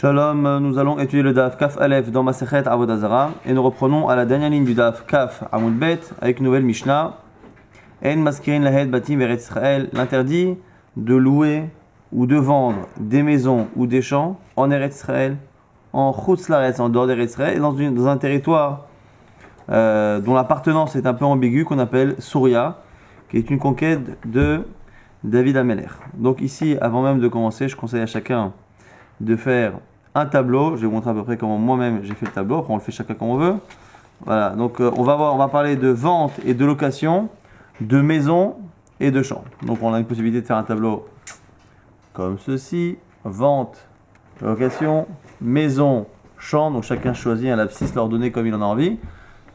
Shalom, nous allons étudier le Daf Kaf Aleph dans Masechet Avodah Zarah et nous reprenons à la dernière ligne du Daf Kaf Amud Bet avec une nouvelle Mishnah. En maskirin lahed batim eretz Israël, l'interdit de louer ou de vendre des maisons ou des champs en Eretz Israël, en Chutz Laaretz, en dehors d'Eretz Israël, et dans un territoire dont l'appartenance est un peu ambiguë, qu'on appelle Souria, qui est une conquête de David Ameler. Donc ici, avant même de commencer, je conseille à chacun de faire un tableau. Je vais vous montrer à peu près comment moi-même j'ai fait le tableau. Après, on le fait chacun comme on veut. Voilà. Donc, on va parler de vente et de location, de maisons et de champs. Donc, on a une possibilité de faire un tableau comme ceci: vente, location, maison, champ. Donc, chacun choisit un l'abscisse l'ordonnée comme il en a envie.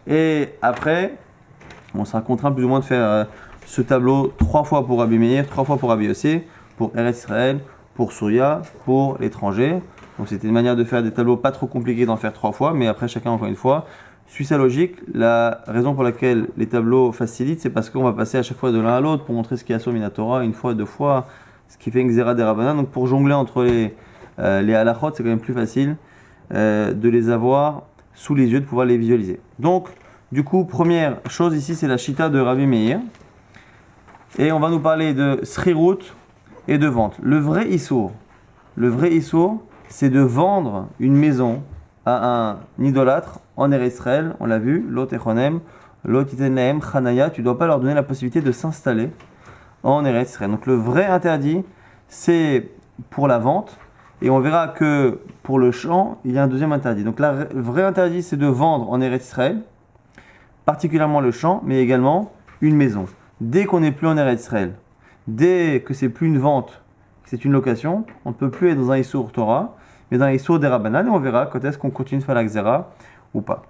Et après, on sera contraint plus ou moins de faire ce tableau 3 fois pour Rabbi Meir, 3 fois pour Rabbi Yossi, pour Eretz Israël, pour Souria, pour l'étranger. Donc c'était une manière de faire des tableaux pas trop compliqués d'en faire 3 fois, mais après chacun encore une fois suit sa logique. La raison pour laquelle les tableaux facilitent, c'est parce qu'on va passer à chaque fois de l'un à l'autre pour montrer ce qui est Asur Minatora, une fois, 2 fois, ce qui fait une Xéra des Rabbanan. Donc pour jongler entre les halachot, c'est quand même plus facile de les avoir sous les yeux, de pouvoir les visualiser. Donc du coup, première chose ici, c'est la Shita de Rabbi Meir. Et on va nous parler de Srirut et de vente. Le vrai Issour, c'est de vendre une maison à un idolâtre en Eretz Israël. On l'a vu, Lot Echonem, Lot Itenem, Chanaya. Tu ne dois pas leur donner la possibilité de s'installer en Eretz Israël. Donc le vrai interdit, c'est pour la vente. Et on verra que pour le champ, il y a un deuxième interdit. Donc le vrai interdit, c'est de vendre en Eretz Israël, particulièrement le champ, mais également une maison. Dès qu'on n'est plus en Eretz Israël, dès que c'est plus une vente, c'est une location, on ne peut plus être dans un Issour Torah, mais dans un Issour des Rabbanan, et on verra quand est-ce qu'on continue de faire la Xéra ou pas.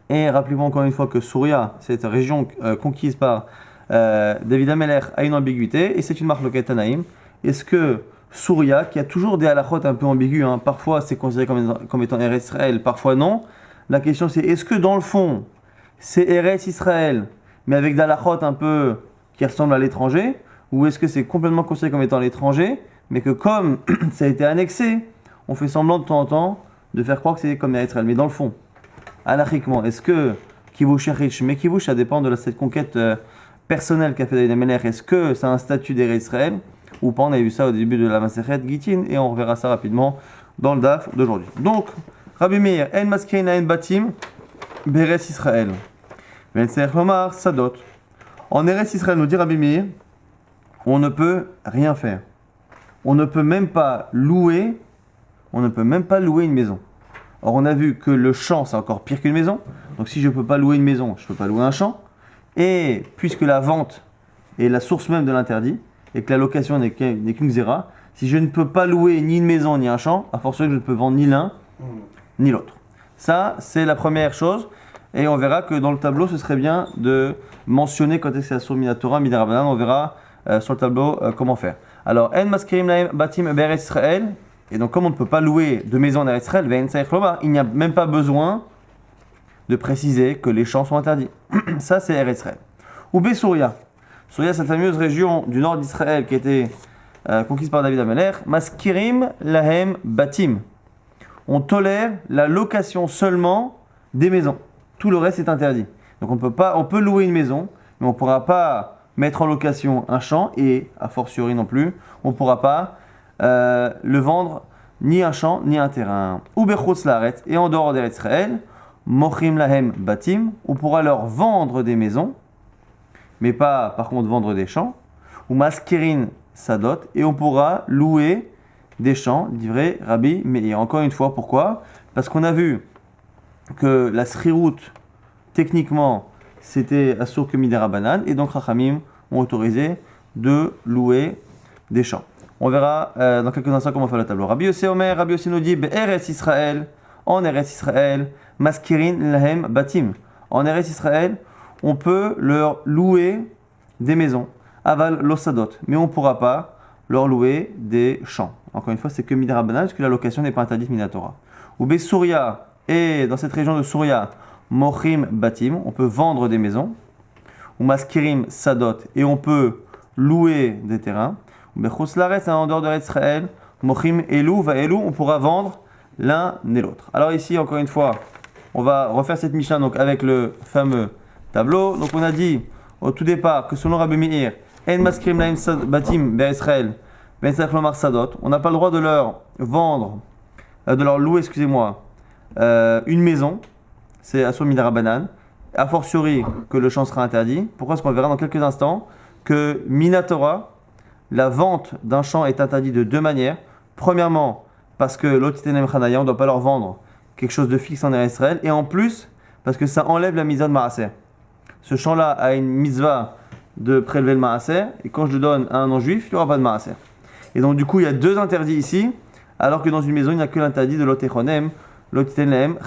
Et rappelez-vous encore une fois que Souria, cette région conquise par David Ameler, a une ambiguïté, et c'est une marque loquette Tanaïm. Est-ce que Souria, qui a toujours des halachot un peu ambigus, parfois c'est considéré comme étant Eretz Israël, parfois non, la question c'est, est-ce que dans le fond, c'est Eretz Israël, mais avec des halachot un peu qui ressemblent à l'étranger, ou est-ce que c'est complètement considéré comme étant l'étranger, mais que comme ça a été annexé, on fait semblant de temps en temps de faire croire que c'est comme Eretz Israël. Mais dans le fond, halachiquement, est-ce que Kivush Yachich, mais Kivush, ça dépend de cette conquête personnelle qu'a fait David Ameler, est-ce que ça a un statut d'Eretz Israël ou pas? On a vu ça au début de la Masechet Gitin, et on reverra ça rapidement dans le Daf d'aujourd'hui. Donc, Rabbi Meir, En Maskirin En Batim, Beretz Israël. Ben Seich Lomar, Sadot. En Eretz Israël, nous dit Rabbi Meir, on ne peut rien faire. On ne peut même pas louer une maison. Or, on a vu que le champ, c'est encore pire qu'une maison. Donc, si je ne peux pas louer une maison, je ne peux pas louer un champ. Et puisque la vente est la source même de l'interdit, et que la location n'est qu'une xéra, si je ne peux pas louer ni une maison ni un champ, à force que je ne peux vendre ni l'un ni l'autre. Ça, c'est la première chose. Et on verra que dans le tableau, ce serait bien de mentionner quand est-ce que c'est Asur Minatora, Midei Rabbanan. On verra sur le tableau comment faire. Alors, En Maskirim Lahem Batim Be'eretz Israël. Et donc, comme on ne peut pas louer de maison en Eretz Israël, il n'y a même pas besoin de préciser que les champs sont interdits. Ça, c'est Eretz Israël. Ou Souria. Souria, cette fameuse région du nord d'Israël qui a été conquise par David Ameler. Maskirim Lahem Batim. On tolère la location seulement des maisons. Tout le reste est interdit. Donc on peut louer une maison, mais on ne pourra pas mettre en location un champ, et a fortiori non plus, on ne pourra pas le vendre ni un champ ni un terrain. Ou bechutz laaretz, et en dehors d'Eretz Israël, mochrim lahem batim, on pourra leur vendre des maisons, mais pas par contre vendre des champs. Ou maskerin sadot, et on pourra louer des champs, dit vrai Rabbi Meir. Encore une fois, pourquoi? Parce qu'on a vu que la Srirut, techniquement, c'était Asur que Midei Rabbanan, et donc Chachamim ont autorisé de louer des champs. On verra dans quelques instants comment faire le tableau. Rabbi Yossi Omer, Rabbi Yossi nous dit Be'eretz Israël, en Eretz Israël, Maskirin Lahem Batim. En Eretz Israël, on peut leur louer des maisons, Aval Losadot, mais on ne pourra pas leur louer des champs. Encore une fois, c'est que Midei Rabbanan, parce que la location n'est pas interdite Minatora. Ou Souria, et dans cette région de Souria, Mochim Batim, on peut vendre des maisons. Ou Maskirim Sadot, et on peut louer des terrains. Ou Bechutz Laaretz, en dehors de Israël, Mochim Elou, va Elou, on pourra vendre l'un et l'autre. Alors ici, encore une fois, on va refaire cette Mishnah donc, avec le fameux tableau. Donc on a dit au tout départ que selon Rabbi Meir, En maskrim laim batim be'Israël, ben lomar sadot. On n'a pas le droit de leur vendre, de leur louer, excusez-moi, une maison. C'est Asur Midrabanan. A fortiori que le champ sera interdit. Pourquoi? Parce qu'on verra dans quelques instants que Minatora, la vente d'un champ est interdite de deux manières. Premièrement, parce que l'Otitenem Chanaya, on ne doit pas leur vendre quelque chose de fixe en Israël. Et en plus, parce que ça enlève la mitzvah de Maaser. Ce champ-là a une mitzvah de prélever le Maaser. Et quand je le donne à un non-juif, il n'y aura pas de Maaser. Et donc, du coup, il y a deux interdits ici, alors que dans une maison, il n'y a que l'interdit de l'Otitenem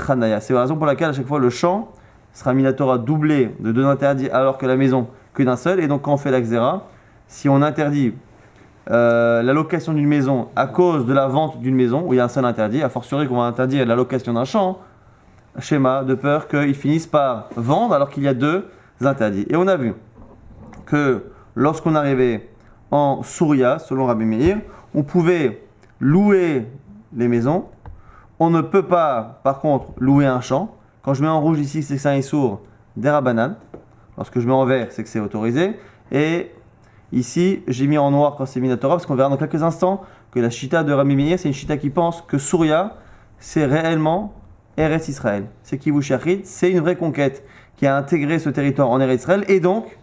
Chanaya. C'est la raison pour laquelle, à chaque fois, le champ sera Minatora doublé de deux interdits, alors que la maison que d'un seul. Et donc, quand on fait la Xéra, si on interdit la location d'une maison à cause de la vente d'une maison où il y a un seul interdit, a fortiori qu'on va interdire la location d'un champ, schéma de peur qu'ils finissent par vendre alors qu'il y a deux interdits. Et on a vu que lorsqu'on arrivait en Souria, selon Rabbi Meir, on pouvait louer les maisons. On ne peut pas, par contre, louer un champ. Quand je mets en rouge ici, c'est que c'est un issour d'Erabanan. Lorsque je mets en vert, c'est que c'est autorisé. Et ici, j'ai mis en noir quand c'est Minatora, parce qu'on verra dans quelques instants que la chita de Rabbi Meir, c'est une chita qui pense que Souria, c'est réellement Eretz Israël. C'est Kivush Yachid, c'est une vraie conquête qui a intégré ce territoire en Eretz Israël. Et donc,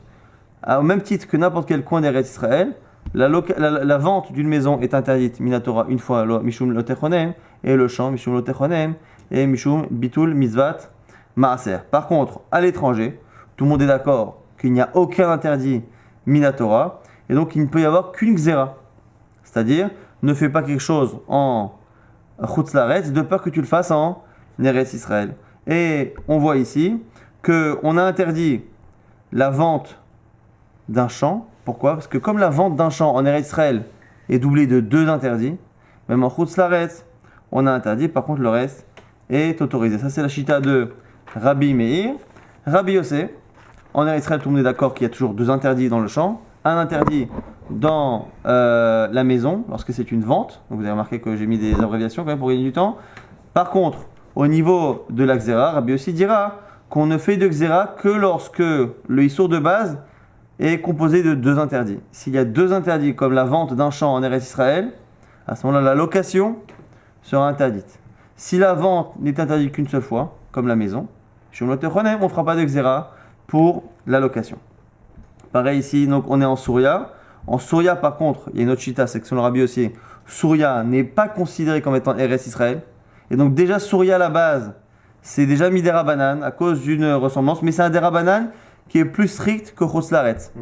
au même titre que n'importe quel coin d'Eretz Israël, la vente d'une maison est interdite, Minatora, une fois, Mishum Lotechonem, et le champ, Mishum Lotechonem, et Mishum Bitul Mizvat Maaser. Par contre, à l'étranger, tout le monde est d'accord qu'il n'y a aucun interdit Minatora, et donc il ne peut y avoir qu'une Xéra. C'est-à-dire, ne fais pas quelque chose en Chutz Laaretz, de peur que tu le fasses en Eretz Israël. Et on voit ici qu'on a interdit la vente d'un champ. Pourquoi? Parce que comme la vente d'un champ en Eretz Israël est doublée de deux interdits, même en Chutz Laaretz, on a interdit, par contre le reste est autorisé. Ça c'est la chita de Rabbi Meir. Rabbi Yossé, en Eretz Israël, tout le monde est d'accord qu'il y a toujours deux interdits dans le champ. Un interdit dans la maison, lorsque c'est une vente. Donc vous avez remarqué que j'ai mis des abréviations quand même pour gagner du temps. Par contre, au niveau de la Xéra, Rabbi Yossi dira qu'on ne fait de Xéra que lorsque le issour de base est composé de deux interdits. S'il y a deux interdits, comme la vente d'un champ en Eretz Israël, à ce moment-là, la location sera interdite. Si la vente n'est interdite qu'une seule fois, comme la maison, on ne fera pas de Xéra pour la location. Pareil ici, donc on est en Souria. En Souria, par contre, il y a une autre chita, c'est que selon Rabbi aussi, Souria n'est pas considéré comme étant Eretz Israël. Et donc déjà, Souria à la base, c'est déjà mis des Rabanan à cause d'une ressemblance, mais c'est un des Rabanan qui est plus strict que Chutz Laaretz.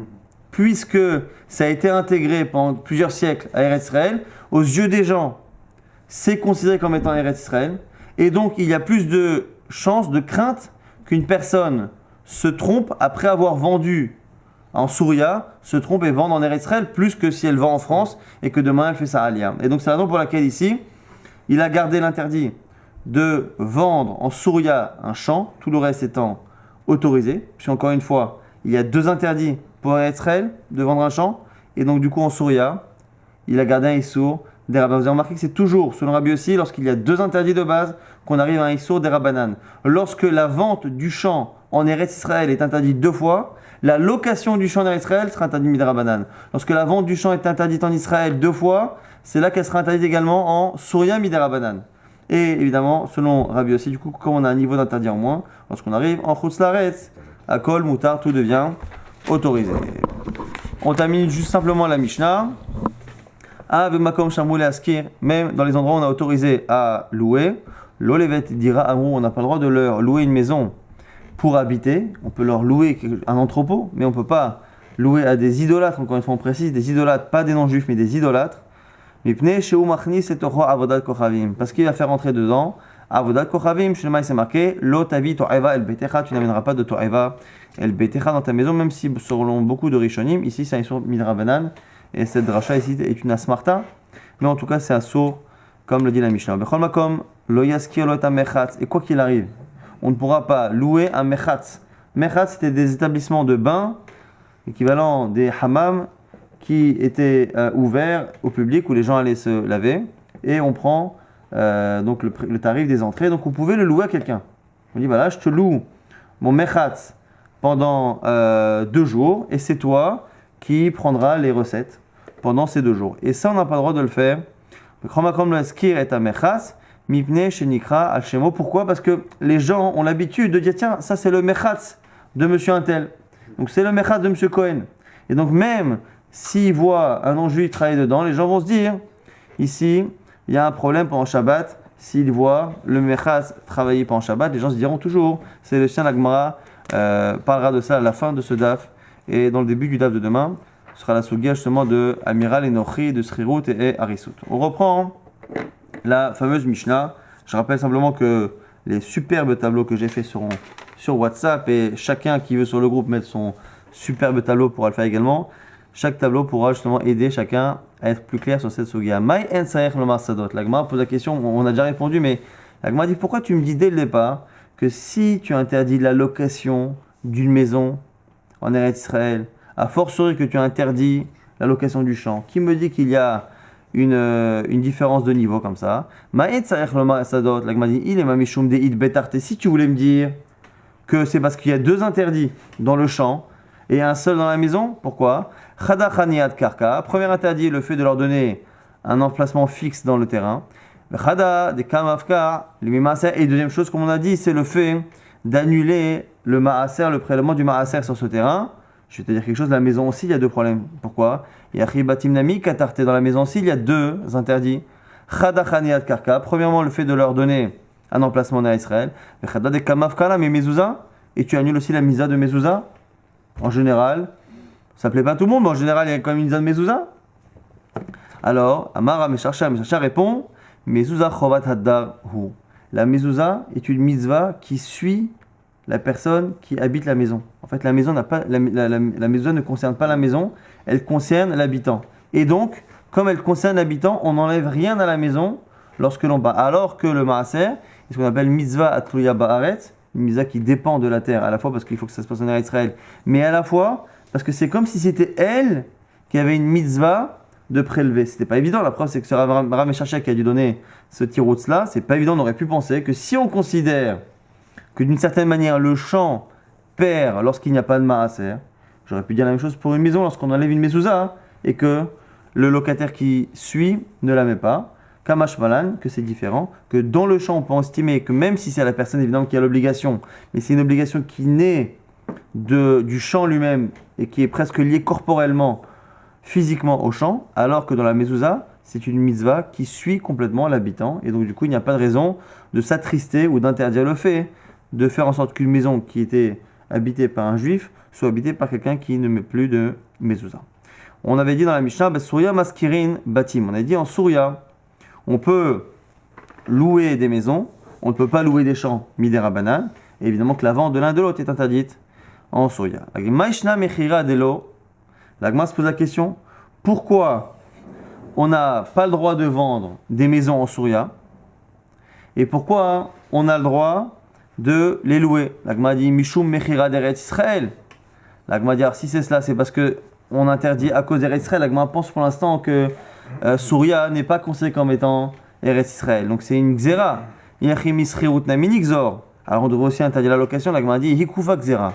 Puisque ça a été intégré pendant plusieurs siècles à Eretz Israël, aux yeux des gens, c'est considéré comme étant Eretz Israël. Et donc, il y a plus de chances, de crainte qu'une personne se trompe après avoir vendu en Souria, se trompe et vende en Eretz Israël, plus que si elle vend en France et que demain elle fait sa alia. Et donc, c'est la raison pour laquelle ici, il a gardé l'interdit de vendre en Souria un champ, tout le reste étant autorisé. Puis encore une fois, il y a deux interdits pour Eretz Israël de vendre un champ. Et donc, du coup, en Souria, il a gardé un issour des Rabbanan. Vous avez remarqué que c'est toujours, selon Rabbi aussi, lorsqu'il y a deux interdits de base, qu'on arrive à un issour des Rabbanan. Lorsque la vente du champ en Eretz Israël est interdite deux fois, la location du champ en Eretz Israël sera interdite mid Rabbanan. Lorsque la vente du champ est interdite en Israël deux fois, c'est là qu'elle sera interdite également en Souria mid Rabbanan. Et évidemment, selon Rabbi aussi, du coup, comme on a un niveau d'interdit en moins, lorsqu'on arrive en Chutz Laaretz, à Kol, Moutar, tout devient autorisé. On termine juste simplement la Mishnah. Makom Shamoule Askir, même dans les endroits où on a autorisé à louer, l'Olevet dira Amrou, on n'a pas le droit de leur louer une maison pour habiter. On peut leur louer un entrepôt, mais on ne peut pas louer à des idolâtres. Encore une fois, on précise des idolâtres, pas des non-juifs, mais des idolâtres. Parce qu'il va faire rentrer dedans Avodat Kochavim, Shema, c'est marqué Lo tavi to'eva el betecha, tu n'amèneras pas de to'eva el betecha dans ta maison, même si selon beaucoup de Rishonim, ici c'est un sourd midrabanan. Et cette dracha ici est une asmarta, mais en tout cas c'est un sourd, comme le dit la Mishnah. Bechol makom lo yaskir lo ta mechatz, et quoi qu'il arrive, on ne pourra pas louer un mechatz. Mechatz c'était des établissements de bains, équivalent des hammams, qui étaient ouverts au public où les gens allaient se laver, et on prend donc le tarif des entrées. Donc on pouvait le louer à quelqu'un. On dit voilà, je te loue mon mechatz pendant 2 jours et c'est toi qui prendras les recettes pendant ces 2 jours. Et ça, on n'a pas le droit de le faire. Pourquoi? Parce que les gens ont l'habitude de dire tiens, ça c'est le mechatz de monsieur Untel. Donc c'est le mechatz de monsieur Cohen. Et donc même s'ils voient un non-juif travailler dedans, les gens vont se dire ici, il y a un problème pendant Shabbat. S'ils voient le mechatz travailler pendant Shabbat, les gens se diront toujours c'est le sien. La Gemara parlera de ça à la fin de ce daf. Et dans le début du daf de demain, ce sera la sugia justement de Amiral et Nochi, de Srirut et Harisut. On reprend la fameuse Mishnah. Je rappelle simplement que les superbes tableaux que j'ai faits seront sur WhatsApp et chacun qui veut sur le groupe mettre son superbe tableau pourra le faire également. Chaque tableau pourra justement aider chacun à être plus clair sur cette sugia. Maï en saech lomar sadot. La Gemara pose la question, on a déjà répondu, mais la Gemara dit pourquoi tu me dis dès le départ que si tu interdis la location d'une maison en Eretz Israël, a fortiori que tu interdis la location du champ, qui me dit qu'il y a une différence de niveau comme ça? Maït saech lomar sadot. La Gemara dit il est mamishum deid betarte. Si tu voulais me dire que c'est parce qu'il y a 2 interdits dans le champ et un seul dans la maison, pourquoi? Chada chaniat karka. Premier interdit, le fait de leur donner un emplacement fixe dans le terrain. Chada de kamafka, le maaser. Et deuxième chose, comme on a dit, c'est le fait d'annuler le maaser, le prélèvement du maaser sur ce terrain. Je vais te dire quelque chose, la maison aussi, il y a 2 problèmes. Pourquoi? Yachi batim nami katarté. Dans la maison aussi, il y a 2 interdits. Chada chaniat karka. Premièrement, le fait de leur donner un emplacement dans Israël. Chada de kamafka, mais mezouza. Et tu annules aussi la misa de mezouza. En général, ça plaît pas à tout le monde, mais en général, il y a quand même une misa de mezouza. Alors, Amara Mesharsha répond Mezouza chovat haddar hu. La mezouza est une mitzvah qui suit la personne qui habite la maison. En fait, la maison n'a pas, la mezouza ne concerne pas la maison, elle concerne l'habitant. Et donc, comme elle concerne l'habitant, on n'enlève rien à la maison lorsque l'on bat. Alors que le maaser est ce qu'on appelle mitzvah atluya ba'aretz, une mitzvah qui dépend de la terre, à la fois parce qu'il faut que ça se passe en Israël, mais à la fois parce que c'est comme si c'était elle qui avait une mitzvah de prélever. C'était pas évident. La preuve, c'est que ce Rav Mesharsha qui a dû donner ce tiroutz là, c'est pas évident. On aurait pu penser que si on considère que d'une certaine manière le champ perd lorsqu'il n'y a pas de maaser, j'aurais pu dire la même chose pour une maison lorsqu'on enlève une mezouza, hein, et que le locataire qui suit ne la met pas. Kamash Malan, que c'est différent, que dans le champ on peut estimer que même si c'est la personne évidemment qui a l'obligation, mais c'est une obligation qui naît du champ lui-même et qui est presque liée corporellement, physiquement au champ, alors que dans la mezouza, c'est une mitzvah qui suit complètement l'habitant, et donc du coup il n'y a pas de raison de s'attrister ou d'interdire le fait de faire en sorte qu'une maison qui était habitée par un juif soit habitée par quelqu'un qui ne met plus de mezouza. On avait dit dans la Mishnah, Souria maskirin batim, on a dit en Souria, on peut louer des maisons, on ne peut pas louer des champs, midera banane, et évidemment que la vente de l'un de l'autre est interdite en Souria. La Gemara se pose la question, pourquoi on n'a pas le droit de vendre des maisons en Souria et pourquoi on a le droit de les louer? La Gemara dit Mishum Mechira d'Eretz Israël. La Gemara dit si c'est cela, c'est parce que on interdit à cause d'Eretz Israël. La Gemara pense pour l'instant que Souria n'est pas considéré comme étant Eretz Israël. Donc c'est une Xera. Yachim Isrirut Nami Xor. Alors on devrait aussi interdire la location. La Gemara dit Hikufa Xera.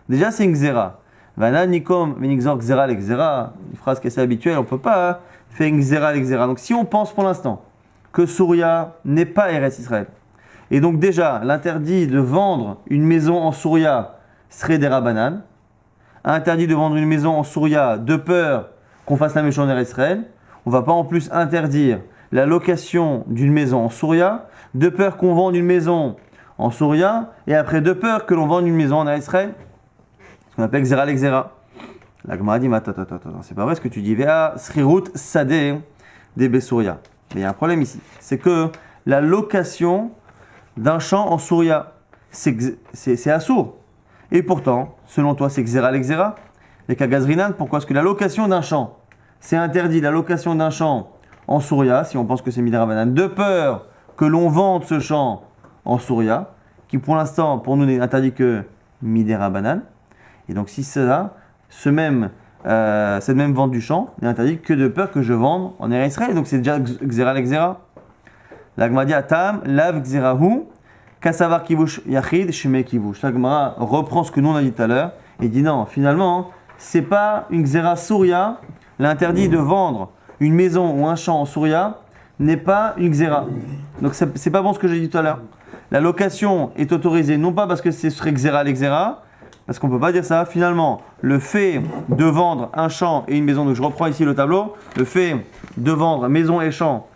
Déjà c'est une Xera. Vana Nikom Venixor Xera l'Exera. Une phrase qui est assez habituelle. On ne peut pas faire une Xera l'Exera. Donc si on pense pour l'instant que Souria n'est pas Eretz Israël, et donc déjà l'interdit de vendre une maison en Souria serait des Rabbanan, interdit de vendre une maison en Souria de peur qu'on fasse la même chose en Eretz Israël, on ne va pas en plus interdire la location d'une maison en Souria de peur qu'on vende une maison en Souria et après de peur que l'on vende une maison en Eretz Israël, ce qu'on appelle Xera l'Exera. La Gemara dit attends, c'est pas vrai ce que tu dis. Vea Srirut Sadeh des Besouria. Mais il y a un problème ici, c'est que la location d'un champ en Souria, c'est assourd. Et pourtant, selon toi, c'est Xera l'Exera. Et Kagazrinan, pourquoi est-ce que la location d'un champ, c'est interdit la location d'un champ en Souria, si on pense que c'est Midera Banane, de peur que l'on vende ce champ en Souria, qui pour l'instant, pour nous, n'est interdit que Midera Banane. Et donc, si c'est là, cette même vente du champ n'est interdite que de peur que je vende en Eretz Israël. Donc, c'est déjà Xera l'Exera. La Gemara dit Atam, lav gzerahu, kasavar kivush yachid, sheme kivush. La Gemara reprend ce que nous on a dit tout à l'heure et dit non, finalement, c'est pas une gzera souria, l'interdit de vendre une maison ou un champ en souria n'est pas une gzera. Donc c'est pas bon ce que j'ai dit tout à l'heure. La location est autorisée non pas parce que ce serait gzera l'exera, parce qu'on ne peut pas dire ça. Finalement, le fait de vendre un champ et une maison, donc je reprends ici le tableau, le fait de vendre maison et champ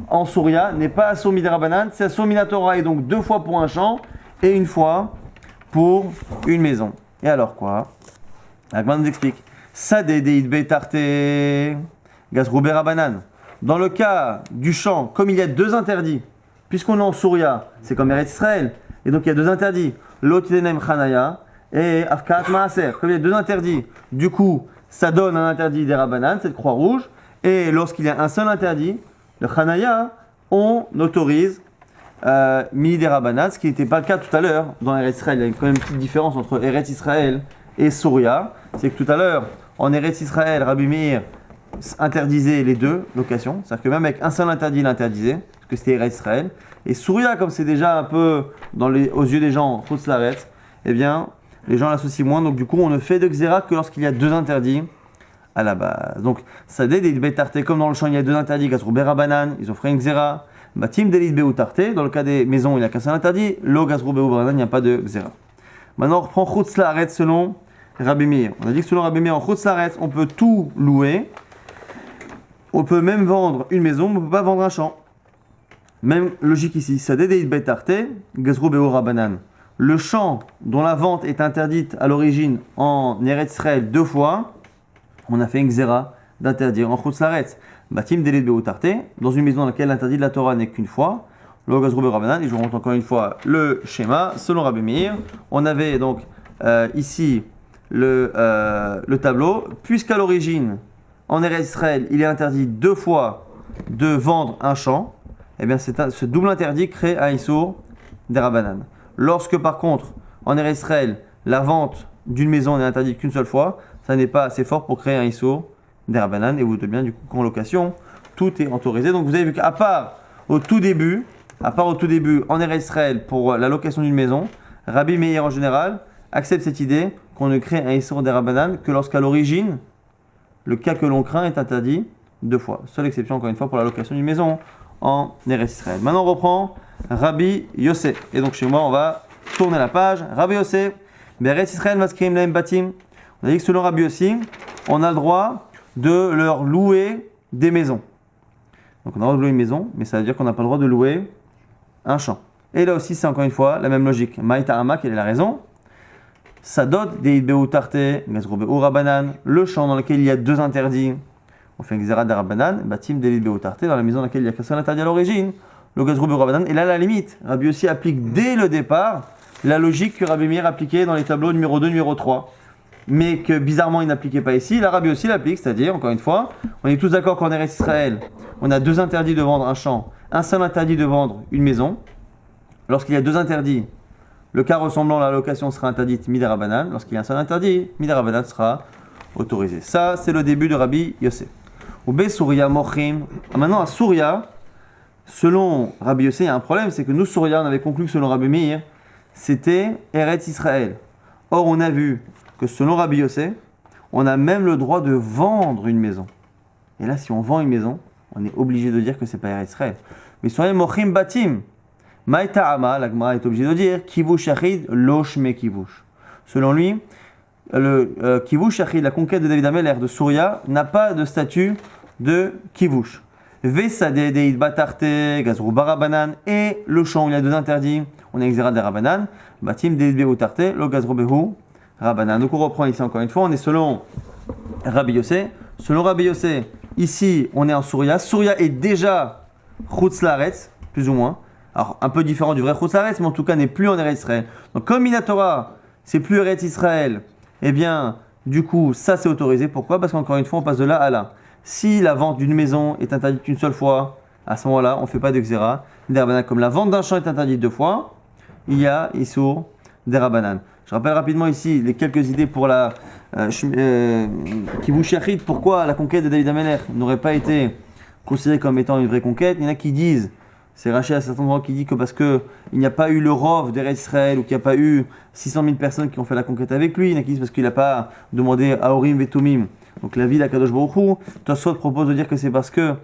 en souria n'est pas assur midirabanan, c'est assur minatora, et donc 2 fois pour un champ et 1 fois pour une maison. Et alors quoi? La Gemara nous explique. Sadedeit betarte gazroube rabanan. Dans le cas du champ, comme il y a 2 interdits, puisqu'on est en souria, c'est comme Eretz Israël, et donc il y a 2 interdits, l'otitenem chanaya et afkaat maaser. Comme il y a 2 interdits, du coup, ça donne un interdit des rabanan, cette croix rouge, et lorsqu'il y a un seul interdit, le chanaya, on autorise mi des rabanan, ce qui n'était pas le cas tout à l'heure dans Eretz Israël. Il y a quand même une petite différence entre Eretz Israël et souria, c'est que tout à l'heure, en Eretz Israël, Rabbi Meir interdisait les 2 locations, c'est-à-dire que même avec un seul interdit, il interdisait, parce que c'était Eretz Israël. Et souria, comme c'est déjà un peu aux yeux des gens, Chutz Laaretz, eh bien, les gens l'associent moins, donc du coup, on ne fait de xéra que lorsqu'il y a 2 interdits à la base. Donc, ça des betarté, comme dans le champ, il y a 2 interdits, gazroube rabanan, ils ont fait une xéra. Batim delit beutarté, dans le cas des maisons, il n'y a qu'un seul interdit, lo gazroube rabanan, il n'y a pas de xéra. Maintenant, on reprend Chutz Laaretz selon Rabbi Meir. On a dit que selon Rabbi Meir, en Chutz Laaretz, on peut tout louer. On peut même vendre une maison, mais on ne peut pas vendre un champ. Même logique ici. Sadedeit betarte, gazroube rabanan. Le champ dont la vente est interdite à l'origine en Eretz Israël 2 fois, on a fait une xéra d'interdire en Chutz Laaretz. Batim delit beutarte, dans une maison dans laquelle l'interdit de la Torah n'est qu'une fois. Le gazroube rabanan, et je remonte encore une fois le schéma. Selon Rabbi Meir, on avait donc ici le tableau, puisqu'à l'origine, en Eretz Israël, il est interdit 2 fois de vendre un champ, eh bien ce double interdit crée un issour des rabanan. Lorsque par contre, en Eretz Israël, la vente d'une maison n'est interdite qu'une seule fois, ça n'est pas assez fort pour créer un issour des rabanan, et vous doutez bien du coup qu'en location, tout est autorisé. Donc vous avez vu qu'à part au tout début, en Eretz Israël, pour la location d'une maison, Rabbi Meir en général accepte cette idée qu'on ne crée un issour des rabanan que lorsqu'à l'origine, le cas que l'on craint est interdit 2 fois. Seule exception, encore une fois, pour la location d'une maison en Eretz Israël. Maintenant, on reprend Rabbi Yossé. Et donc, chez moi, on va tourner la page. Rabbi Yossé, Beretz Israël maskirim laim batim. On a dit que selon Rabbi Yossé, on a le droit de leur louer des maisons. Donc, on a le droit de louer une maison, mais ça veut dire qu'on n'a pas le droit de louer un champ. Et là aussi, c'est encore une fois la même logique. Maïta Hama, quelle est la raison? Sadot deit beutarte, gazroube rabanan, le champ dans lequel il y a 2 interdits, on fait un xéra de rabanan, batim delit beutarte, dans la maison dans laquelle il y a qu'un seul interdit à l'origine, le gazroube rabanan. Et là, la limite, Rabbi aussi applique dès le départ la logique que Rabbi Meir appliquait dans les tableaux numéro 2, numéro 3, mais que bizarrement il n'appliquait pas ici. Là, Rabbi aussi l'applique, c'est-à-dire, encore une fois, on est tous d'accord qu'en Eretz Israël, on a 2 interdits de vendre un champ, un seul interdit de vendre une maison. Lorsqu'il y a 2 interdits, le cas ressemblant à la location sera interdite midirabanan. Lorsqu'il y a un seul interdit, midirabanan sera autorisé. Ça, c'est le début de Rabbi Yossé. Oube Souria Mochim. Maintenant, à Souria, selon Rabbi Yossé, il y a un problème, c'est que nous, Souria, on avait conclu que selon Rabbi Meir, c'était Eretz Israël. Or, on a vu que selon Rabbi Yossé, on a même le droit de vendre une maison. Et là, si on vend une maison, on est obligé de dire que c'est pas Eretz Israël. Mais Souria Mochim Batim. Maïta'ama, la Gemara est obligée de dire Kivush Yachid, Loshme Kivush. Selon lui, le Kivush Yachid, la conquête de David Ameler de Souria, n'a pas de statut de Kivush. Vesade Deid Batarte, Gazrou Barabanan, et le champ où il y a 2 interdits, on a Exera de Rabanan, Batim Deid Beutarte, le Gazrou Behu Rabanan. Donc on reprend ici encore une fois, on est selon Rabbi Yossé. Selon Rabbi Yossé, ici on est en Souria. Souria est déjà Chutz Laaretz, plus ou moins. Alors, un peu différent du vrai Chutz Laaretz, mais en tout cas n'est plus en Eretz Israël. Donc, comme Minatora, c'est plus Eretz Israël, eh bien, du coup, ça c'est autorisé. Pourquoi? Parce qu'encore une fois, on passe de là à là. Si la vente d'une maison est interdite une seule fois, à ce moment-là, on ne fait pas de xéra. Comme la vente d'un champ est interdite 2 fois, il y a Issour des Rabanan. Je rappelle rapidement ici les quelques idées pour la Kivush Yachid. Pourquoi la conquête de David Ameler n'aurait pas été considérée comme étant une vraie conquête? Il y en a qui disent C'est Rachid à certains endroits qui dit que parce qu'il n'y a pas eu le rov d'Eretz Israël ou qu'il n'y a pas eu 600 000 personnes qui ont fait la conquête avec lui, il y en a qui disent parce qu'il n'a pas demandé à Orim Vetomim, donc la vie d'Akadosh Baruch Hu. Tosfot propose de dire que c'est parce que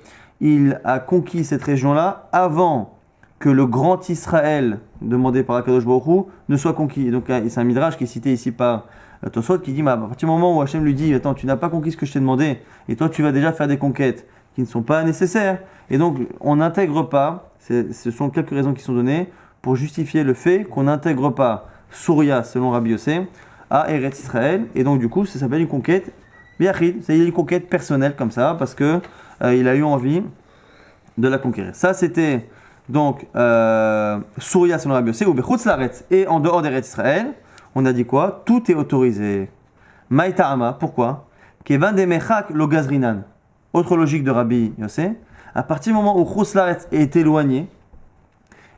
il a conquis cette région-là avant que le grand Israël demandé par Akadosh Baruch Hu ne soit conquis. Et donc c'est un midrash qui est cité ici par Tosfot qui dit à partir du moment où Hachem lui dit attends, tu n'as pas conquis ce que je t'ai demandé et toi tu vas déjà faire des conquêtes qui ne sont pas nécessaires, et donc on n'intègre pas, ce sont quelques raisons qui sont données pour justifier le fait qu'on n'intègre pas Souria selon Rabbi Yossé à Eretz Israël, et donc du coup ça s'appelle une conquête biachid, c'est une conquête personnelle comme ça parce que il a eu envie de la conquérir. Ça c'était donc Souria selon Rabbi Yossé ou Bechutz Laaretz, et en dehors d'Eretz Israël on a dit quoi? Tout est autorisé. Maïta'ama, pourquoi? Kevan demechak lo gazrinan. Autre logique de Rabbi Yossé, à partir du moment où Chutz Laaretz est éloigné,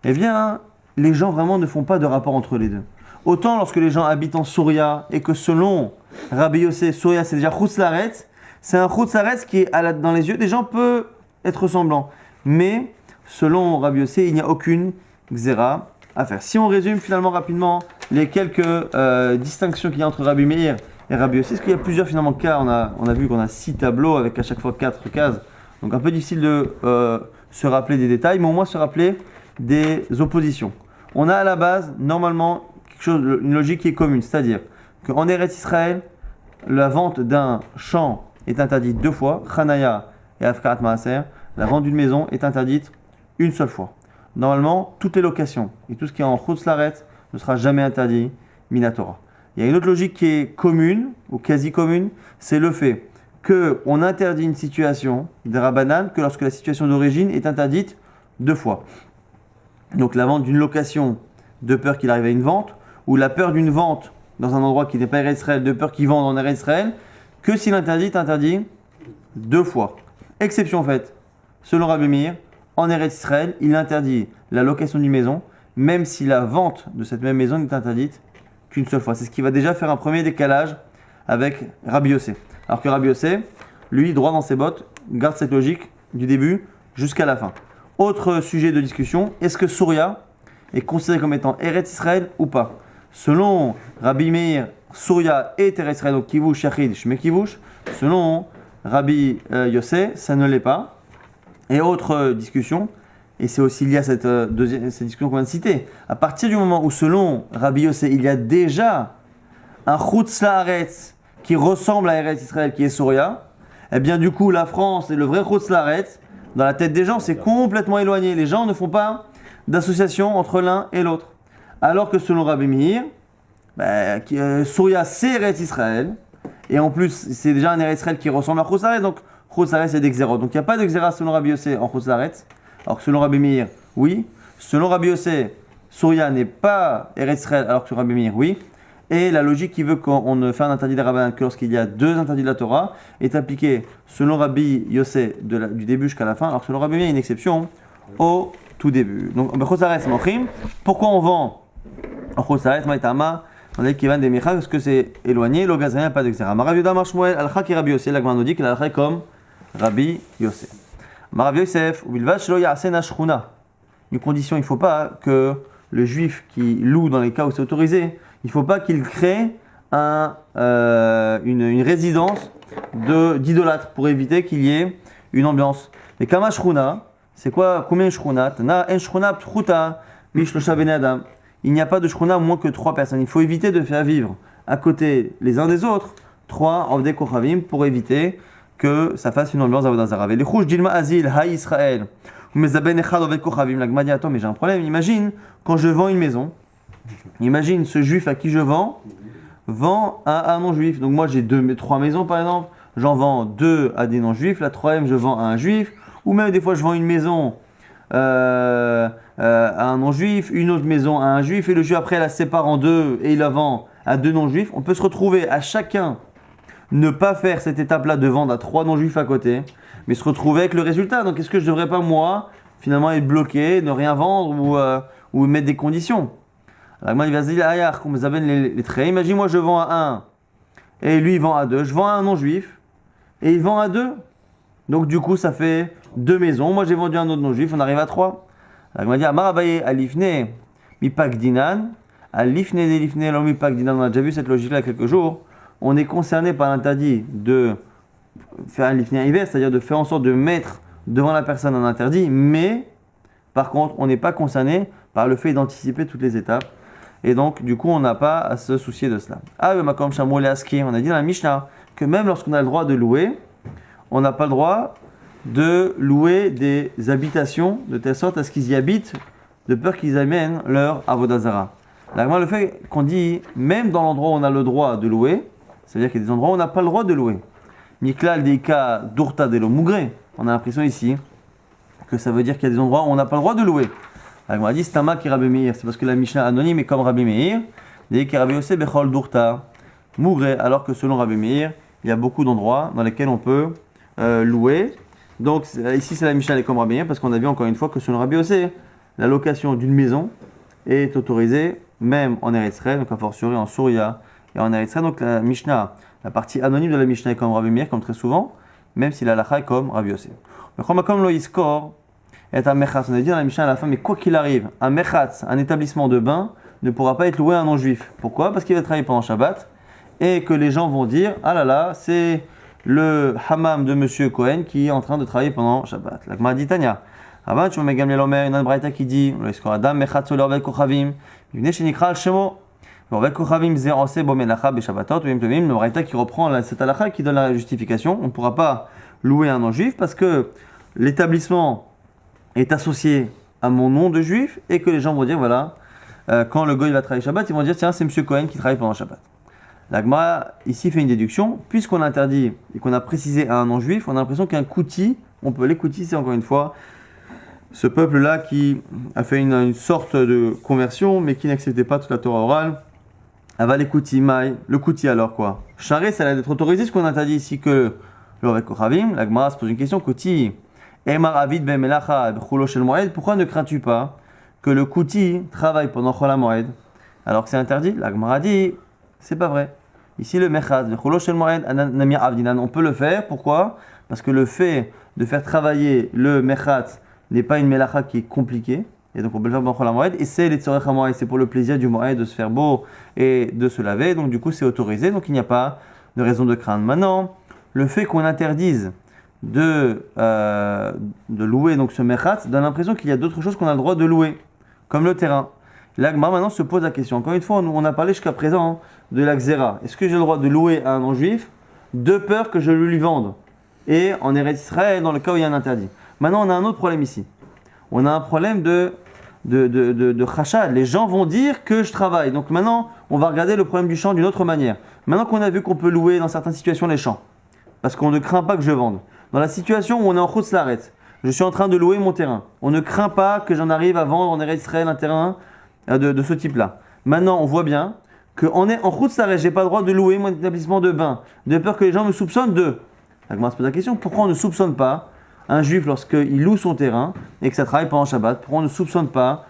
eh bien, les gens vraiment ne font pas de rapport entre les deux. Autant lorsque les gens habitent en Souria et que selon Rabbi Yossé, Souria c'est déjà Chutz Laaretz, c'est un Chutz Laaretz qui dans les yeux des gens peut être ressemblant. Mais selon Rabbi Yossé, il n'y a aucune xéra à faire. Si on résume finalement rapidement les quelques distinctions qu'il y a entre Rabbi Meir et Rabbi Yossé, parce qu'il y a plusieurs finalement cas, on a vu qu'on a 6 tableaux avec à chaque fois 4 cases, donc un peu difficile de se rappeler des détails, mais au moins se rappeler des oppositions. On a à la base, normalement, une logique qui est commune, c'est-à-dire qu'en Eretz Israël, la vente d'un champ est interdite 2 fois, Chanaya et Afkarat Maaser, la vente d'une maison est interdite une seule fois. Normalement, toutes les locations et tout ce qui est en Chutz Laaretz ne sera jamais interdit Minatora. Il y a une autre logique qui est commune, ou quasi commune, c'est le fait qu'on interdit une situation des Rabbanan que lorsque la situation d'origine est interdite 2 fois. Donc la vente d'une location de peur qu'il arrive à une vente, ou la peur d'une vente dans un endroit qui n'est pas Eretz Israël, de peur qu'il vende en Eretz Israël, que s'il interdit 2 fois. Exception faite, selon Rabbi Meir, en Eretz Israël, il interdit la location d'une maison, même si la vente de cette même maison n'est interdite qu'une seule fois. C'est ce qui va déjà faire un premier décalage avec Rabbi Yossé. Alors que Rabbi Yossé, lui, droit dans ses bottes, garde cette logique du début jusqu'à la fin. Autre sujet de discussion, est-ce que Souria est considéré comme étant Eretz Israël ou pas? Selon Rabbi Meir, Souria est Eretz Israël, donc Kivush, Yachid, Shme Kivush. Selon Rabbi Yossé, ça ne l'est pas. Et autre discussion, et c'est aussi lié à cette discussion qu'on vient de citer, à partir du moment où selon Rabbi Yossé, il y a déjà un Chutz Laaretz qui ressemble à Eretz Israël, qui est Souria, eh bien du coup la France et le vrai Chutz Laaretz, dans la tête des gens, c'est complètement éloigné. Les gens ne font pas d'association entre l'un et l'autre. Alors que selon Rabbi Meir, Souria c'est Eretz Israël, et en plus c'est déjà un Eretz Israël qui ressemble à Chutz Laaretz, donc Chutz Laaretz c'est des xéros. Donc il n'y a pas de xéra selon Rabbi Yossé en Chutz Laaretz. Alors que selon Rabbi Meir, oui. Selon Rabbi Yossé, Souria n'est pas Eretz Israël, alors que sur Rabbi Meir, oui. Et la logique qui veut qu'on ne fait un interdit des rabbins que lorsqu'il y a 2 interdits de la Torah est appliquée selon Rabbi Yossé du début jusqu'à la fin, alors que selon Rabbi Meir, il y a une exception au tout début. Donc, Chutz Laaretz mochim. Pourquoi on vend en Chutz Laaretz Maïtama? On a dit qu'il vend des michas parce que c'est éloigné, le gazrien, pas de xéra. Rav Yehuda Amar Shmuel, al-Chak et Rabbi Yossé, la Gemara nous dit qu'il a comme Rabbi Yossé. Rav Yosef, ou bilvad shelo ya'aseh nashruna. Une condition, il ne faut pas que le juif qui loue dans les cas où c'est autorisé, il ne faut pas qu'il crée une résidence d'idolâtre pour éviter qu'il y ait une ambiance. Mais kama shruna, c'est quoi? Combien de shruna? Tana en shruna ptruta mishlosha bnei adam. Il n'y a pas de shruna moins que 3 personnes. Il faut éviter de faire vivre à côté les uns des autres 3 avdei kochavim pour éviter que ça fasse une ambiance d'Avodah Zarah. Les rouges d'Ilma Azil, Ha Israël, Mezaben Echad Oved Kochavim, la Gemara dit attends, mais j'ai un problème. Imagine quand je vends une maison, imagine ce juif à qui je vends à un non-juif. Donc moi j'ai 3 maisons par exemple, j'en vends 2 à des non-juifs, la 3e je vends à un juif, ou même des fois je vends une maison à un non-juif, une autre maison à un juif, et le juif après la sépare en 2 et il la vend à 2 non-juifs. On peut se retrouver à chacun ne pas faire cette étape-là de vendre à 3 non-juifs à côté, mais se retrouver avec le résultat. Donc est-ce que je ne devrais pas, moi, finalement être bloqué, ne rien vendre ou mettre des conditions? Alors il va se dire, aïe, qu'on me amène les traits. Imagine, moi je vends à 1 et lui il vend à 2. Je vends à un non-juif et il vend à 2. Donc du coup ça fait 2 maisons. Moi j'ai vendu à un autre non-juif, on arrive à 3. La Gemara dit Amar Abaye alifne mipak dinan, alifne de lifne lo mipak dinan. On a déjà vu cette logique-là il y a quelques jours. On est concerné par l'interdit de faire un lifne inverse, c'est-à-dire de faire en sorte de mettre devant la personne un interdit, mais par contre, on n'est pas concerné par le fait d'anticiper toutes les étapes. Et donc, du coup, on n'a pas à se soucier de cela. Ah, le makom shamou leaski, on a dit dans la Mishnah que même lorsqu'on a le droit de louer, on n'a pas le droit de louer des habitations de telle sorte à ce qu'ils y habitent, de peur qu'ils amènent leur avodah zara. Là, le fait qu'on dit, même dans l'endroit où on a le droit de louer, c'est-à-dire qu'il y a des endroits où on n'a pas le droit de louer. Niklal deika durta de lo mugré. On a l'impression ici que ça veut dire qu'il y a des endroits où on n'a pas le droit de louer. On a dit c'est Tama qui Rabbi Meir, c'est parce que la Mishnah anonyme est comme Rabbi Meir, dit que Rabbi Yosef bechol durta mugré, alors que selon Rabbi Meir, il y a beaucoup d'endroits dans lesquels on peut louer. Donc ici c'est la Mishnah est comme Rabbi Meir parce qu'on a vu encore une fois que selon Rabbi Yosef, la location d'une maison est autorisée même en Eretz Israël, donc a fortiori en Souria et en Eretz Israël. Donc la Mishnah, la partie anonyme de la Mishnah est comme Rabbi Meir, comme très souvent, même si la halakha est comme Rabbi Yosef. Comme lo yiskor est un mechatz. On a dit dans la Mishnah à la fin, mais quoi qu'il arrive, un mechatz, un établissement de bain, ne pourra pas être loué à un non-juif. Pourquoi ? Parce qu'il va travailler pendant Shabbat et que les gens vont dire ah là là, c'est le hammam de monsieur Cohen qui est en train de travailler pendant Shabbat. La Gemara dit Tanya. Avant, tu me gamle l'omer, une braïta qui dit lo yiskor adam mechatz ou l'orvet kochavim, v'nei shenikra al shemo. L'orvet kochavim zerose bo melacha beshabbatot ou yom tovim. Le braïta qui reprend cette halakha qui donne la justification. On ne pourra pas louer un non-juif parce que l'établissement est associé à mon nom de juif et que les gens vont dire voilà, quand le goy va travailler Shabbat, ils vont dire tiens, c'est monsieur Cohen qui travaille pendant Shabbat. La Gemara ici fait une déduction, puisqu'on a interdit et qu'on a précisé à un non-juif, on a l'impression qu'un kouti, les koutis c'est encore une fois ce peuple-là qui a fait une sorte de conversion mais qui n'acceptait pas toute la Torah orale. Aval kouti maï, le kouti alors quoi ? Charé, ça allait être autorisé, ce qu'on a interdit ici que le Kochavim. La Gemara se pose une question, kouti. Pourquoi ne crains-tu pas que le kouti travaille pendant Chol HaMoed alors que c'est interdit? La Gemara dit, c'est pas vrai. Ici le mechatz, on peut le faire. Pourquoi? Parce que le fait de faire travailler le mechatz n'est pas une melacha qui est compliquée. Et donc on peut le faire pendant Chol HaMoed. Et c'est les tzorech HaMoed, c'est pour le plaisir du Moed de se faire beau et de se laver. Donc du coup c'est autorisé, donc il n'y a pas de raison de craindre. Maintenant, le fait qu'on interdise de louer donc ce mechatz donne l'impression qu'il y a d'autres choses qu'on a le droit de louer, comme le terrain. Là, maintenant se pose la question. Encore une fois, on a parlé jusqu'à présent de la xéra. Est-ce que j'ai le droit de louer à un non-juif de peur que je le lui vende? Et en Eretz Israël, dans le cas où il y a un interdit. Maintenant, on a un autre problème ici. On a un problème de chachad. Les gens vont dire que je travaille. Donc maintenant, on va regarder le problème du champ d'une autre manière. Maintenant qu'on a vu qu'on peut louer dans certaines situations les champs, parce qu'on ne craint pas que je vende. Dans la situation où on est en Chutz Laaretz, je suis en train de louer mon terrain. On ne craint pas que j'en arrive à vendre en Eretz Israël un terrain de ce type-là. Maintenant, on voit bien qu'en Chutz Laaretz, je n'ai pas le droit de louer mon établissement de bain, de peur que les gens me soupçonnent de. La Gemara se pose la question, pourquoi on ne soupçonne pas un juif lorsqu'il loue son terrain et que ça travaille pendant Shabbat? Pourquoi on ne soupçonne pas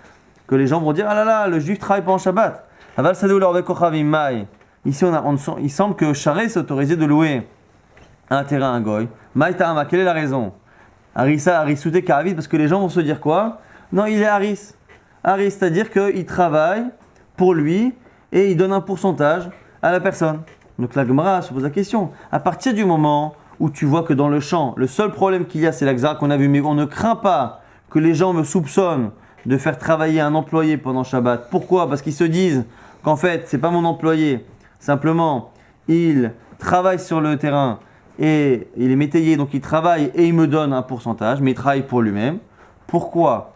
que les gens vont dire ah là là, le juif travaille pendant Shabbat? Aval sadou l'orvek kochavim mai. Ici, il semble que Charé s'est autorisé de louer un terrain à un goy. Maïtama, quelle est la raison? Harissa, Harissouté, Karavid, parce que les gens vont se dire quoi? Non, il est Haris. Haris, c'est-à-dire qu'il travaille pour lui et il donne un pourcentage à la personne. Donc la Gemara se pose la question. À partir du moment où tu vois que dans le champ, le seul problème qu'il y a, c'est la xéra qu'on a vu, mais on ne craint pas que les gens me soupçonnent de faire travailler un employé pendant Shabbat. Pourquoi? Parce qu'ils se disent qu'en fait, c'est pas mon employé. Simplement, il travaille sur le terrain et il est métayer, donc il travaille et il me donne un pourcentage, mais il travaille pour lui-même. Pourquoi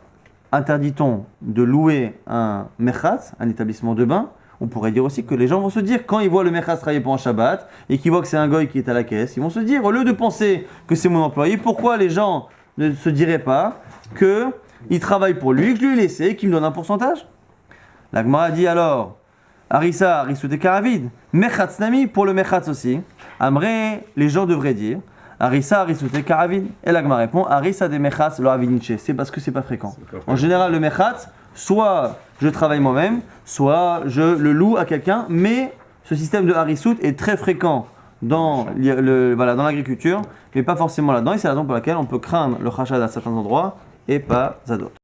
interdit-on de louer un mechatz, un établissement de bain? On pourrait dire aussi que les gens vont se dire, quand ils voient le mechatz travailler pendant Shabbat et qu'ils voient que c'est un goy qui est à la caisse, ils vont se dire, au lieu de penser que c'est mon employé, pourquoi les gens ne se diraient pas qu'il travaille pour lui, que je lui ai laissé et qu'il me donne un pourcentage? La Gemara dit alors, Harissa, Harissouté Karavid, Mechatz Nami, pour le Mechatz aussi. Amré, les gens devraient dire, Harissa, Harissouté Karavid. Et la Gemara répond, Harissa des Mechatz, lo Avidniche. C'est parce que c'est pas fréquent. En général, le Mechatz, soit je travaille moi-même, soit je le loue à quelqu'un, mais ce système de Harissout est très fréquent dans l'agriculture, mais pas forcément là-dedans. Et c'est la raison pour laquelle on peut craindre le Chachad à certains endroits et pas à d'autres.